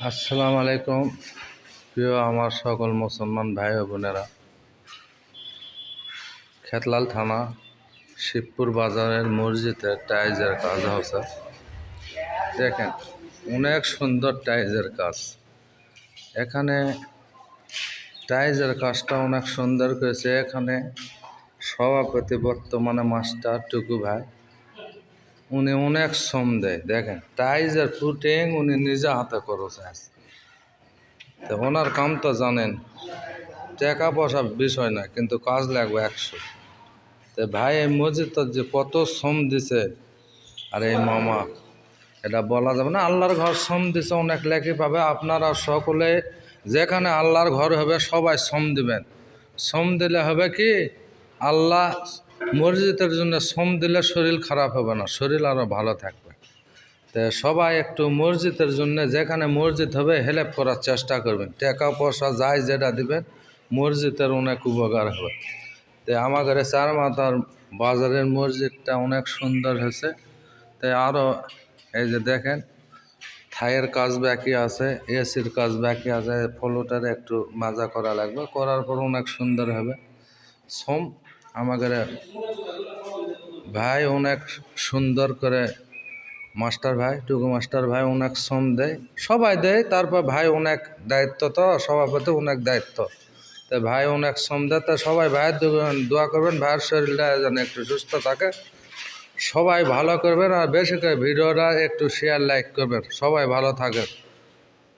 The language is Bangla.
আসসালামু আলাইকুম প্রিয় আমার সকল মুসলমান ভাই ও বোনেরা। খেতলাল থানা শিবপুর বাজারের মসজিদের টাইলসের কাজ হচ্ছে। দেখেন, অনেক সুন্দর টাইলসের কাজ। এখানে টাইলসের কাজটা অনেক সুন্দর করেছে। এখানে সভাপতি বর্তমানে মাস্টার টুকু ভাই, উনি অনেক শ্রম দেয়। দেখেন, টাইলসের ফুটিং উনি নিজে হাতে করেছে। তো ওনার কাম তো জানেন, টাকা পয়সা বিষয় না, কিন্তু কাজ লাগবে 100। তো ভাই এই মসজিদটা যে কত শ্রম দিছে, আর এই মামা এটা বলা যাবে না। আল্লাহর ঘর শ্রম দিছে, অনেক লেখি পাবে। আপনারা সকলে যেখানে আল্লাহর ঘর হবে সবাই শ্রম দিবেন। শ্রম দিলে হবে কি, আল্লাহ মসজিদের জন্য শ্রম দিলে শরীর খারাপ হবে না, শরীর আরও ভালো থাকবে। তো সবাই একটু মসজিদের জন্য, যেখানে মসজিদ হবে হেল্প করার চেষ্টা করবেন। টাকা পয়সা যাই যেটা দিবেন, মসজিদের অনেক উপকার হবে। তো আমাদের চার মাথার বাজারের মসজিদটা অনেক সুন্দর হয়েছে। তাই আরও এই যে দেখেন, থাইয়ের কাজ বাকি আছে, এসির কাজ বাকি আছে, ফ্লোটারে একটু মাজা করা লাগবে, করার পর অনেক সুন্দর হবে। সোম আমাদের ভাই অনেক সুন্দর করে, মাস্টার ভাই টুকু মাস্টার ভাই অনেক শ্রম দেয়, সবাই দেয়। তারপর ভাই অনেক দায়িত্ব, তো সভাপতি অনেক দায়িত্ব। তো ভাই অনেক শ্রম দেয়। তো সবাই ভাইয়ের দোয়া করবেন, ভাইয়ের শরীরটা যেন একটু সুস্থ থাকে। সবাই ভালো করবেন, আর বেশি করে ভিডিওটা একটু শেয়ার লাইক করবেন। সবাই ভালো থাকে।